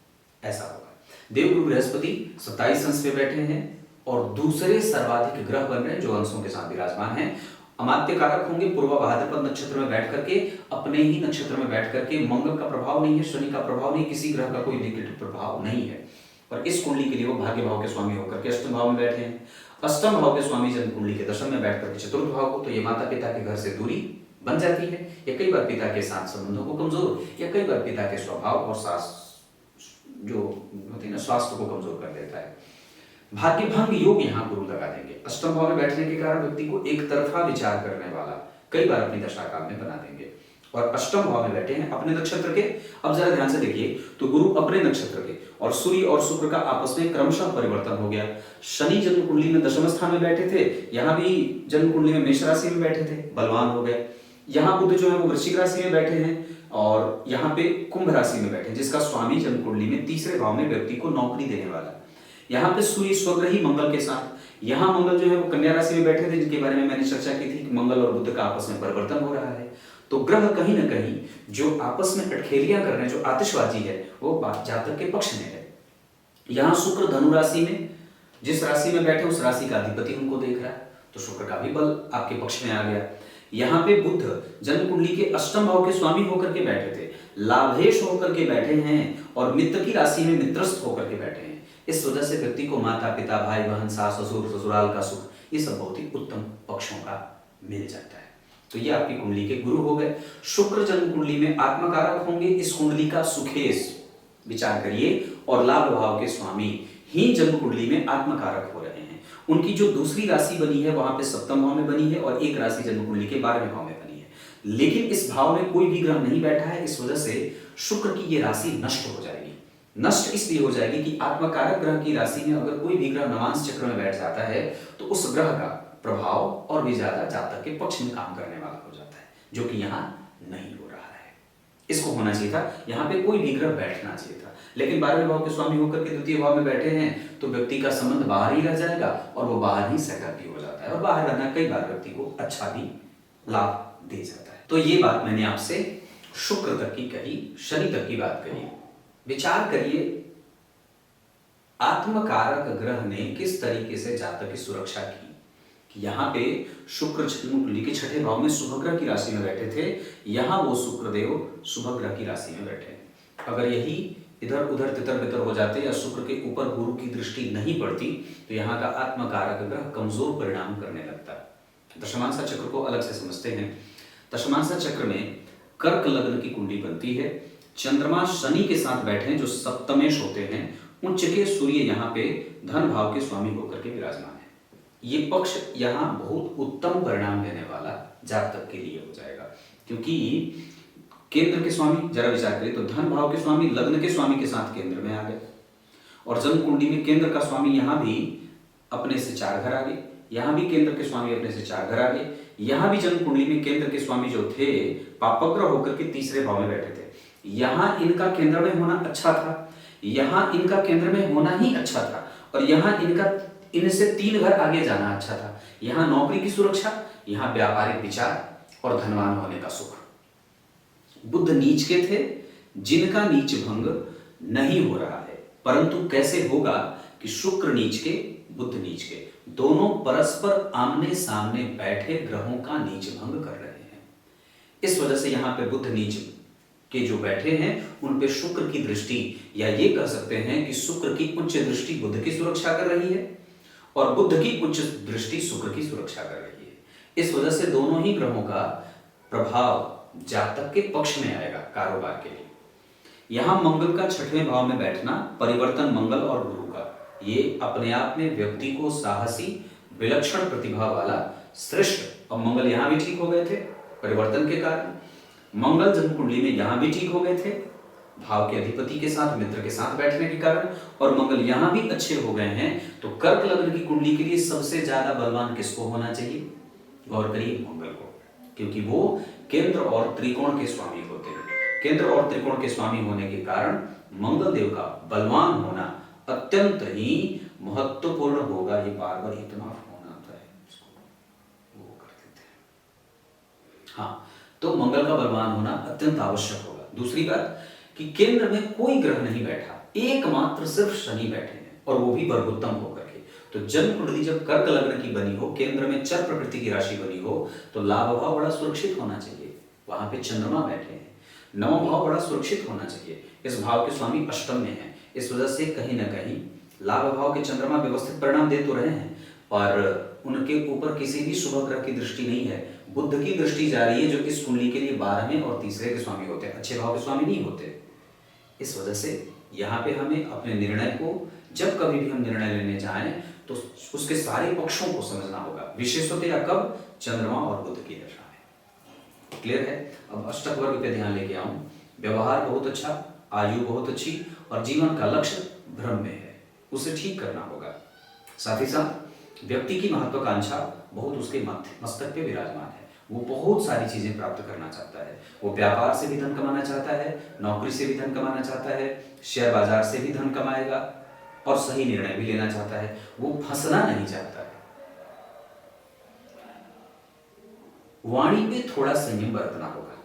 ऐसा होगा। देवगुरु बृहस्पति 27 अंश पे बैठे हैं और दूसरे सर्वाधिक ग्रह बन रहे हैं जो अंशों के साथ विराजमान हैं। अमात्य कारक होंगे पूर्वा भाद्रपद नक्षत्र में बैठ करके, अपने ही नक्षत्र में बैठ करके। मंगल का प्रभाव नहीं है, शनि का प्रभाव नहीं, किसी ग्रह का कोई नेगेटिव प्रभाव नहीं है। और इस कुंडली के लिए वो भाग्य भाव के स्वामी होकर के अष्टम भाव में बैठे हैं। अष्टम भाव के स्वामी जन्म कुंडली के दशम में बैठ करके चतुर्थ भाव को, तो ये माता पिता के घर से दूरी बन जाती है, या कई बार पिता के साथ संबंधों को कमजोर, या कई बार पिता के स्वभाव और जो होती है ना स्वास्थ्य को कमजोर कर देता है। भाग्य भंग योग यहाँ गुरु लगा देंगे। अष्टम भाव में बैठने के कारण व्यक्ति को एक तरफा विचार करने वाला कई बार अपनी दशा काल में बना देंगे। और अष्टम भाव में बैठे हैं अपने नक्षत्र के। अब जरा ध्यान से देखिए, तो गुरु अपने नक्षत्र के और सूर्य और शुक्र का आपस में क्रमशः परिवर्तन हो गया। शनि जन्म कुंडली में दशम स्थान में बैठे थे, यहाँ भी जन्म कुंडली में मेष राशि में बैठे थे, बलवान हो गए। यहाँ बुध जो है वो वृश्चिक राशि में बैठे हैं और यहाँ पे कुंभ राशि में बैठे, जिसका स्वामी जन्म कुंडली में तीसरे भाव में व्यक्ति को नौकरी देने वाला। यहाँ पे सूर्य स्वग्रही मंगल के साथ, यहाँ मंगल जो है वो कन्या राशि में बैठे थे, जिनके बारे में मैंने चर्चा की थी कि मंगल और बुध का आपस में परिवर्तन हो रहा है। तो ग्रह कहीं ना कहीं जो आपस में अटखेलियां कर रहे हैं, जो आतिशबाजी है, वो जातक के पक्ष में है। यहाँ शुक्र धनु राशि में, जिस राशि में बैठे उस राशि का अधिपति उनको देख रहा है, तो शुक्र का भी बल आपके पक्ष में आ गया। यहाँ पे बुध जन्म कुंडली के अष्टम भाव के स्वामी होकर के बैठे थे, लाभेश होकर के बैठे हैं और मित्र की राशि में मित्रस्थ होकर के बैठे हैं। इस वजह से व्यक्ति को माता पिता, भाई बहन, सास ससुर, ससुराल का सुख, ये सब बहुत ही उत्तम पक्षों का मिल जाता है। तो ये आपकी कुंडली के गुरु हो गए। शुक्र जन्म कुंडली में आत्मकारक होंगे, इस कुंडली का सुखेश विचार करिए, और लाभ भाव के स्वामी ही जन्म कुंडली में आत्मकारक हो रहे हैं। उनकी जो दूसरी राशि बनी है वहां पे सप्तम भाव में बनी है और एक राशि जन्म कुंडली के 12वें भाव में बनी है, लेकिन इस भाव में कोई भी ग्रह नहीं बैठा है। इस वजह से शुक्र की ये राशि नष्ट हो जाएगी। नष्ट इसलिए हो जाएगी कि आत्मकारक ग्रह की राशि में अगर कोई भी ग्रह नवांश चक्र में बैठ जाता है तो उस ग्रह का प्रभाव और भी ज्यादा जातक के पक्ष में काम करने वाला हो जाता है, जो कि यहाँ नहीं हो रहा है। इसको होना चाहिए था, यहाँ पे कोई भी ग्रह बैठना चाहिए था, लेकिन 12वें भाव के स्वामी होकर के द्वितीय भाव में बैठे हैं तो व्यक्ति का संबंध बाहर ही रह जाएगा और वो बाहर ही सेटअप भी हो जाता है, और बाहर रहना कई बार व्यक्ति को अच्छा भी लाभ दे जाता है। तो ये बात मैंने आपसे शुक्र तक की कही, शनि तक की बात कही। विचार करिए आत्मकारक ग्रह ने किस तरीके से जातक की सुरक्षा की। यहाँ पे शुक्र जन्म कुंडली के छठे भाव में शुभ ग्रह की राशि में बैठे थे, यहाँ वो शुक्रदेव शुभ ग्रह की राशि में बैठे। अगर यही इधर उधर तितर बितर हो जाते या शुक्र के ऊपर गुरु की दृष्टि नहीं पड़ती तो यहाँ का आत्मकारक ग्रह कमजोर परिणाम करने लगता। दशमांशा चक्र को अलग से समझते हैं। दशमांशा चक्र में कर्क लग्न की कुंडली बनती है, चंद्रमा शनि के साथ बैठे हैं जो सप्तमेश होते हैं, उच्च के सूर्य यहाँ पे धन भाव के स्वामी होकर के विराजमान है। ये पक्ष यहाँ बहुत उत्तम परिणाम देने वाला जातक के लिए हो जाएगा, क्योंकि केंद्र के स्वामी, जरा विचार करिए तो धन भाव के स्वामी लग्न के स्वामी के साथ केंद्र में आ गए, और जन्म कुंडली में केंद्र का स्वामी यहाँ भी अपने से 4 घर आ गए, यहाँ भी केंद्र के स्वामी अपने से 4 घर आ गए, यहाँ भी जन्म कुंडली में केंद्र के स्वामी जो थे पापग्रह होकर के तीसरे भाव में बैठे थे। यहाँ इनका केंद्र में होना अच्छा था, यहाँ इनका केंद्र में होना ही अच्छा था, और यहाँ इनका इनसे 3 घर आगे जाना अच्छा था। यहाँ नौकरी की सुरक्षा, यहाँ व्यापारिक विचार और धनवान होने का सुख। बुध नीच के थे, जिनका नीच भंग नहीं हो रहा है, परंतु कैसे होगा कि शुक्र नीच के बुध नीच के दोनों परस्पर आमने सामने बैठे ग्रहों का नीच भंग कर रहे हैं। इस वजह से यहाँ पे बुध नीच के जो बैठे हैं उन पे शुक्र की दृष्टि, या ये कह सकते हैं कि शुक्र की उच्च दृष्टि बुध की सुरक्षा कर रही है और बुध की उच्च दृष्टि शुक्र की सुरक्षा कर रही है। इस वजह से दोनों ही ग्रहों का प्रभाव जातक के पक्ष में आएगा कारोबार के लिए। यहां मंगल का छठवें भाव में बैठना, परिवर्तन मंगल और गुरु का, ये अपने आप में व्यक्ति को साहसी, विलक्षण प्रतिभा वाला, श्रेष्ठ। और मंगल यहां भी ठीक हो गए थे परिवर्तन के कारण, मंगल जन्म कुंडली में यहां भी ठीक हो गए थे भाव के अधिपति के साथ, मित्र के साथ बैठने के कारण, और मंगल यहां भी अच्छे हो गए हैं। तो कर्क लग्न की कुंडली के लिए सबसे ज्यादा बलवान किसको होना चाहिए? गौर करिए, मंगल को, क्योंकि वो केंद्र और त्रिकोण के स्वामी होते हैं। केंद्र और त्रिकोण के स्वामी होने के कारण मंगल देव का बलवान होना अत्यंत ही महत्वपूर्ण होगा। ये बार बार इतना फोन आता है, इसको वो कर देते हैं। हाँ, तो मंगल का बलवान होना अत्यंत आवश्यक होगा। दूसरी बात कि केंद्र में कोई ग्रह नहीं बैठा, एकमात्र सिर्फ शनि बैठे हैं, और वो भी वर्गोत्तम होकर के। तो जन्म कुंडली जब कर्क लग्न की बनी हो, केंद्र में चर प्रकृति की राशि बनी हो, तो लाभ भाव बड़ा सुरक्षित होना चाहिए। वहां पे चंद्रमा बैठे हैं, नवम भाव बड़ा सुरक्षित होना चाहिए। इस भाव के स्वामी अष्टम में है, इस वजह से कहीं ना कहीं लाभ भाव के चंद्रमा व्यवस्थित परिणाम दे तो रहे हैं, पर उनके ऊपर किसी भी शुभ ग्रह की दृष्टि नहीं है। बुध की दृष्टि जा रही है, जो इस कुंडली के लिए 12वें और तीसरे के स्वामी होते हैं, अच्छे भाव के स्वामी नहीं होते। इस वजह से यहाँ पे हमें अपने निर्णय को, जब कभी भी हम निर्णय लेने जाएं, तो उसके सारे पक्षों को समझना होगा, विशेषतया कब? चंद्रमा और बुध की दशा में। क्लियर है? अब अष्टक वर्ग पे ध्यान लेके आऊं। व्यवहार बहुत अच्छा, आयु बहुत अच्छी, और जीवन का लक्ष्य भ्रम में है, उसे ठीक करना होगा। साथ ही साथ व्यक्ति की महत्वाकांक्षा बहुत उसके मस्तक पे विराजमान है। वो बहुत सारी चीजें प्राप्त करना चाहता है। वो व्यापार से भी धन कमाना चाहता है, नौकरी से भी धन कमाना चाहता है, शेयर बाजार से भी धन कमाएगा, और सही निर्णय भी लेना चाहता है। वो फंसना नहीं चाहता है। वाणी पे थोड़ा संयम बरतना होगा,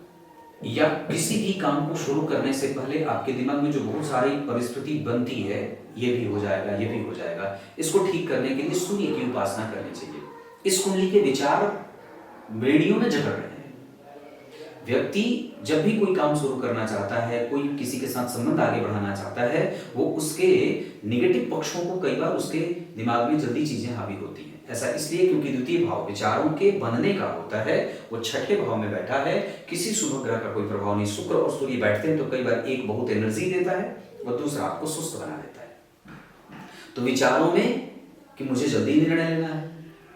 या किसी भी काम को शुरू करने से पहले आपके दिमाग में जो बहुत सारी परिस्थिति बनती है, ये भी हो जाएगा, ये भी हो जाएगा, इसको ठीक करने के लिए सूर्य की उपासना करनी चाहिए। इस कुंडली के विचार बेड़ियों में जकड़ रहे हैं। व्यक्ति जब भी कोई काम शुरू करना चाहता है, कोई किसी के साथ संबंध आगे बढ़ाना चाहता है, वो उसके निगेटिव पक्षों को कई बार उसके दिमाग में जल्दी चीजें हावी होती हैं। ऐसा इसलिए क्योंकि द्वितीय भाव विचारों के बनने का होता है, वो छठे भाव में बैठा है। किसी शुभ ग्रह का कोई प्रभाव नहीं। शुक्र और सूर्य बैठते हैं तो कई बार एक बहुत एनर्जी देता है और दूसरा आपको सुस्त बना देता है। तो विचारों में कि मुझे जल्दी निर्णय लेना है,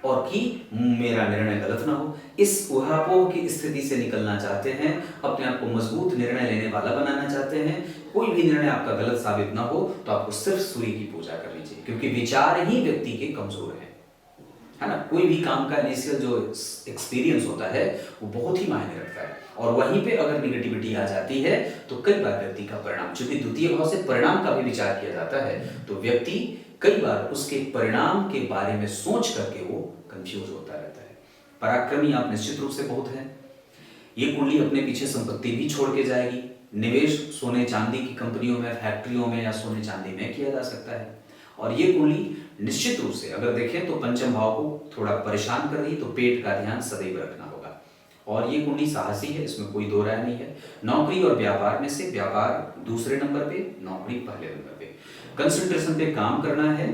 और कि मेरा निर्णय गलत ना हो, इस उहापोह की स्थिति से निकलना चाहते हैं, अपने आप को मजबूत निर्णय लेने वाला बनाना चाहते हैं। कोई भी निर्णय आपका गलत साबित ना हो, तो आपको सिर्फ सूर्य की पूजा करनी चाहिए, क्योंकि विचार ही व्यक्ति के कमजोर है ना। कोई भी काम का इनिशियल जो एक्सपीरियंस होता है वो बहुत ही मायने रखता है, और वहीं पे अगर निगेटिविटी आ जाती है तो कई बार व्यक्ति का परिणाम, चूंकि द्वितीय भाव से परिणाम का भी विचार किया जाता है, तो व्यक्ति कई बार उसके परिणाम के बारे में सोच करके वो कंफ्यूज होता रहता है। पराक्रमी आप निश्चित रूप से बहुत हैं। ये कुंडली अपने पीछे संपत्ति भी छोड़ के जाएगी। निवेश सोने चांदी की कंपनियों में, फैक्ट्रियों में या सोने चांदी में किया जा सकता है। और ये कुंडली निश्चित रूप से अगर देखें तो पंचम भाव को थोड़ा परेशान कर रही, तो पेट का ध्यान सदैव रखना होगा। और ये कुंडली साहसी है, इसमें कोई दो राय नहीं है। नौकरी और व्यापार में से व्यापार दूसरे नंबर पे, नौकरी पहले नंबर पे। कंसंट्रेशन पे काम करना है।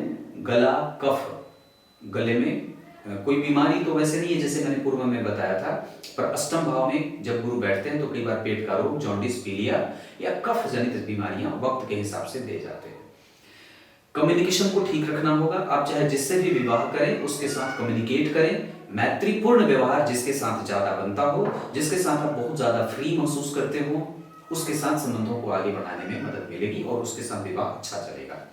गला, कफ, गले में कोई बीमारी तो वैसे नहीं है जैसे मैंने पूर्व में बताया था, पर अष्टम भाव में जब गुरु बैठते हैं तो कई बार पेट का रोग, जॉन्डिस, पीलिया या कफ जनित बीमारियां वक्त के हिसाब से दे जाते हैं। कम्युनिकेशन को ठीक रखना होगा। आप चाहे जिससे भी विवाह करें उसके साथ कम्युनिकेट करें। मैत्रीपूर्ण व्यवहार जिसके साथ ज्यादा बनता हो, जिसके साथ आप बहुत ज्यादा फ्री महसूस करते हो, उसके साथ संबंधों को आगे बढ़ाने में मदद मिलेगी और उसके साथ विवाह अच्छा चलेगा।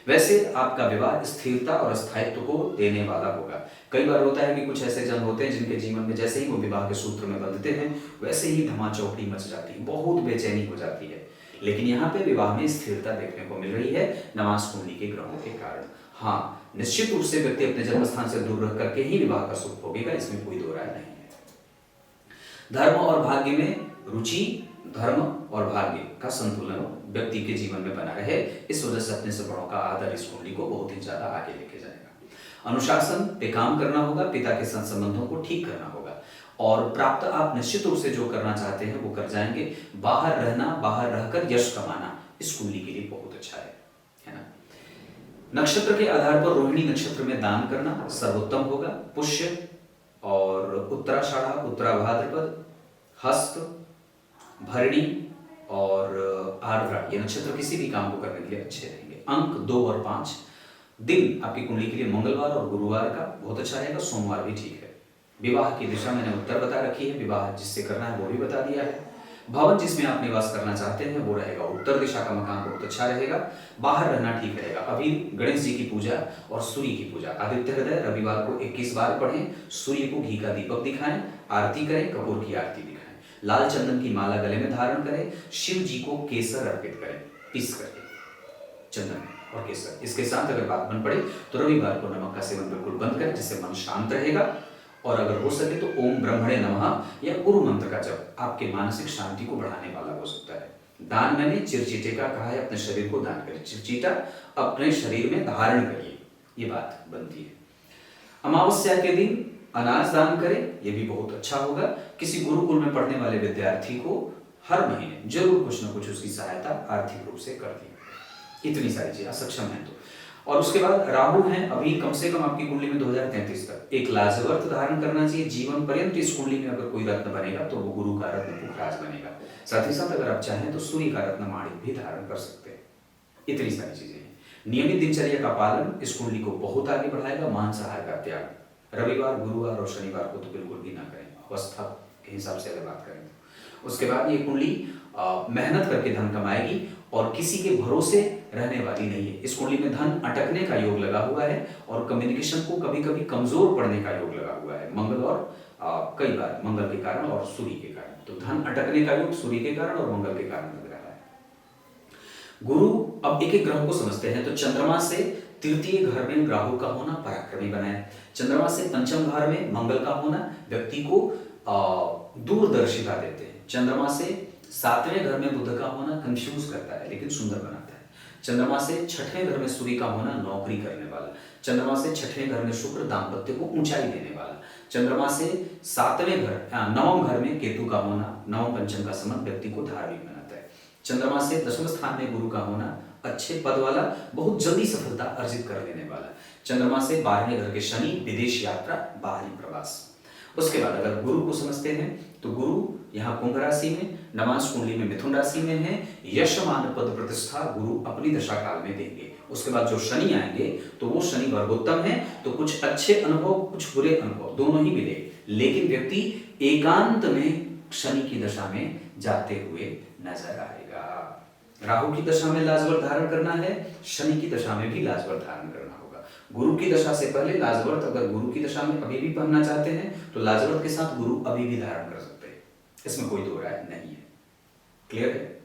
वैसे आपका विवाह स्थिरता और स्थायित्व को देने वाला होगा। कई बार होता है कि कुछ ऐसे जन होते हैं जिनके जीवन में जैसे ही वो विवाह के सूत्र में बंधते हैं वैसे ही धमाचौकड़ी मच जाती है, बहुत बेचैनी हो जाती है। लेकिन यहाँ पे विवाह में स्थिरता देखने को मिल रही है नवांश कुंडली के ग्रहों के कारण। हाँ, निश्चित रूप से व्यक्ति अपने जन्म स्थान से दूर रह करके ही विवाह का सुख भोगेगा, इसमें कोई दो राय नहीं है। धर्म और भाग्य में रुचि, धर्म और भाग्य का संतुलन व्यक्ति के जीवन में बना रहे, इस वजह से अपने से बड़ों का आदर इस कुंडली को बहुत ही ज्यादा आगे लेके जाएगा। अनुशासन पे काम करना होगा, पिता के साथ संबंधों को ठीक करना होगा, और प्राप्त आप निश्चित रूप से जो करना चाहते हैं वो कर जाएंगे। बाहर रहना, बाहर रहकर यश कमाना इस कुंडली के लिए बहुत अच्छा है ना। नक्षत्र के आधार पर रोहिणी नक्षत्र में दान करना सर्वोत्तम होगा। पुष्य और उत्तराषाढ़ा, उत्तरा भाद्रपद, हस्त, भरणी और आर्द्रा ये नक्षत्र किसी भी काम को करने के लिए अच्छे रहेंगे। अंक 2 और 5। दिन आपकी कुंडली के लिए मंगलवार और गुरुवार का बहुत अच्छा रहेगा, सोमवार भी ठीक है। विवाह की दिशा मैंने उत्तर बता रखी है, विवाह जिससे करना है वो भी बता दिया है। भवन जिसमें आप निवास करना चाहते हैं वो रहेगा उत्तर दिशा का मकान बहुत अच्छा रहेगा, बाहर रहना ठीक रहेगा। अभी गणेश जी की पूजा और सूर्य की पूजा आदित्य हृदय रविवार को 21 बार पढ़ें, सूर्य को घी का दीपक दिखाएं, आरती करें, कपूर की आरती दिखाएं, लाल चंदन की माला गले में धारण करें, शिव जी को केसर अर्पित करें पीस करके चंदन और केसर। इसके साथ अगर बात बन पड़े तो रविवार को नमक का सेवन बिल्कुल बंद करें, जिससे मन शांत रहेगा। और अगर हो सके तो ओम ब्रह्मणे नमः या गुरु मंत्र का जप आपके मानसिक शांति को बढ़ाने वाला हो सकता है। दान मैंने चिरचीटे का कहा है, अपने शरीर को दान करें, चिरचीटा अपने शरीर में धारण करिए, ये बात बनती है। अमावस्या के दिन अनाज दान करें, यह भी बहुत अच्छा होगा। किसी गुरुकुल में पढ़ने वाले विद्यार्थी को हर महीने जरूर कुछ न कुछ उसकी सहायता आर्थिक रूप से कर दी। इतनी सारी चीजें सक्षम है तो। और उसके बाद राहु हैं अभी कम से कम आपकी कुंडली में 2033 तक। एक लाजवर्त धारण करना चाहिए जीवन पर्यंत। इस कुंडली में अगर कोई रत्न बनेगा तो वो गुरु का रत्न पुखराज बनेगा। साथ ही साथ अगर आप चाहें तो सूर्य का रत्न माणिक भी धारण कर सकते हैं। इतनी सारी चीजें हैं। नियमित दिनचर्या का पालन इस कुंडली को बहुत आगे बढ़ाएगा। मांसाहार का त्याग रविवार, गुरुवार और शनिवार को तो बिल्कुल भी ना करें, अवस्था के हिसाब से अगर बात करें तो। उसके बाद ये कुंडली मेहनत करके धन कमाएगी और किसी के भरोसे रहने वाली नहीं है। इस कुंडली में धन अटकने का योग लगा हुआ है और कम्युनिकेशन को कभी कभी कमजोर पड़ने का योग लगा हुआ है, मंगल और कई बार मंगल के कारण और सूर्य के कारण। तो धन अटकने का योग सूर्य के कारण और मंगल के कारण लग रहा है। गुरु, अब एक एक ग्रह को समझते हैं। तो चंद्रमा से तृतीय घर में राहु का होना पराक्रमी बनाए। चंद्रमा से पंचम घर में मंगल का होना व्यक्ति को दूरदर्शिता देते हैं। चंद्रमा से 7वें घर में बुध का होना कंफ्यूज करता है लेकिन सुंदर बनाता है। चंद्रमा से 6ठे घर में सूर्य का होना नौकरी करने वाला। चंद्रमा से 6ठे घर में शुक्र दाम्पत्य को ऊंचाई देने वाला। चंद्रमा से 7वें घर 9वें घर में केतु का होना, नवम पंचम का संबंध व्यक्ति को धार्मिक बनाता है। चंद्रमा से 10वें स्थान में गुरु का होना अच्छे पद वाला, बहुत जल्दी सफलता अर्जित कर लेने वाला। चंद्रमा से 12वें घर के शनि, विदेश यात्रा, बाहरी प्रवास। उसके बाद अगर गुरु को समझते हैं तो गुरु यहाँ कुंभ राशि में, नवांश कुंडली में मिथुन राशि में है। यश मान पद प्रतिष्ठा गुरु अपनी दशा काल में देंगे। उसके बाद जो शनि आएंगे तो वो शनि वर्गोत्तम है, तो कुछ अच्छे अनुभव कुछ बुरे अनुभव दोनों ही मिले, लेकिन व्यक्ति एकांत में शनि की दशा में जाते हुए नजर आएगा। राहु की दशा में लाजवर्त धारण करना है, शनि की दशा में भी लाजवर्त धारण करना होगा। गुरु की दशा से पहले लाजवर्त अगर गुरु की दशा में अभी भी पहनना चाहते हैं तो लाजवर्त के साथ गुरु अभी भी धारण कर सकते हैं, इसमें कोई दो राय नहीं है। क्लियर है?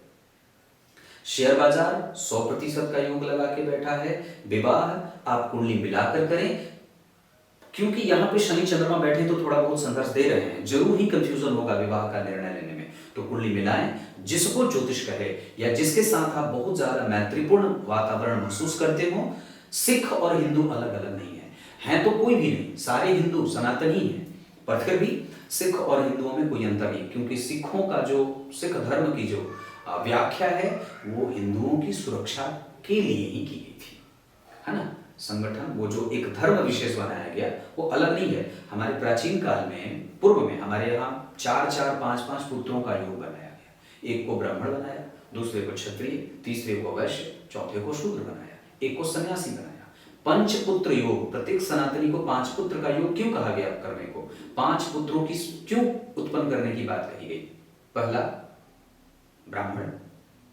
शेयर बाजार 100% का योग लगा के बैठा है। विवाह आप कुंडली मिलाकर करें, क्योंकि यहाँ पे शनि चंद्रमा बैठे तो थोड़ा बहुत संघर्ष दे रहे हैं, जरूर ही कंफ्यूजन होगा विवाह का निर्णय लेने में। तो कुंडली मिलाएं। जिसको ज्योतिष कहे या जिसके साथ आप बहुत ज्यादा मैत्रीपूर्ण वातावरण महसूस करते हो, सिख और हिंदू अलग अलग नहीं है तो कोई भी नहीं, सारे हिंदू सनातनी हैं, पर फिर भी सिख और हिंदुओं में कोई अंतर नहीं, क्योंकि सिखों का जो सिख धर्म की जो व्याख्या है वो हिंदुओं की सुरक्षा के लिए ही की गई थी, है ना। संगठन वो जो एक धर्म विशेष बनाया गया वो अलग नहीं है। हमारे प्राचीन काल में पूर्व में हमारे यहाँ 4-4, 5-5 पुत्रों का योग बनाया गया। एक को ब्राह्मण बनाया, दूसरे को क्षत्रिय, तीसरे को वैश्य, चौथे को शूद्र बनाया, एक को सन्यासी बनाया। पंचपुत्र योग, प्रत्येक सनातनी को 5 पुत्र का योग क्यों कहा गया करने को? 5 पुत्रों की क्यों उत्पन्न करने की बात कही गई? पहला ब्राह्मण,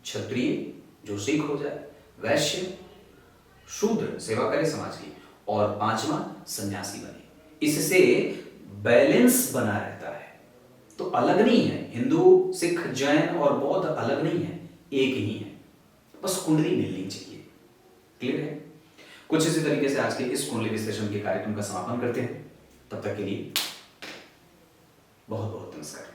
क्षत्रिय जो सिख हो जाए, वैश्य, शूद्र सेवा करे समाज की, और 5वां सन्यासी बने। इससे बैलेंस बना रहता है। तो अलग नहीं है, हिंदू, सिख, जैन और बौद्ध अलग नहीं है, एक ही है, बस कुंडली मिलनी चाहिए। क्लियर है? कुछ इसी तरीके से आज के इस कुंडली विश्लेषण के कार्यक्रम का समापन करते हैं। तब तक के लिए बहुत बहुत नमस्कार।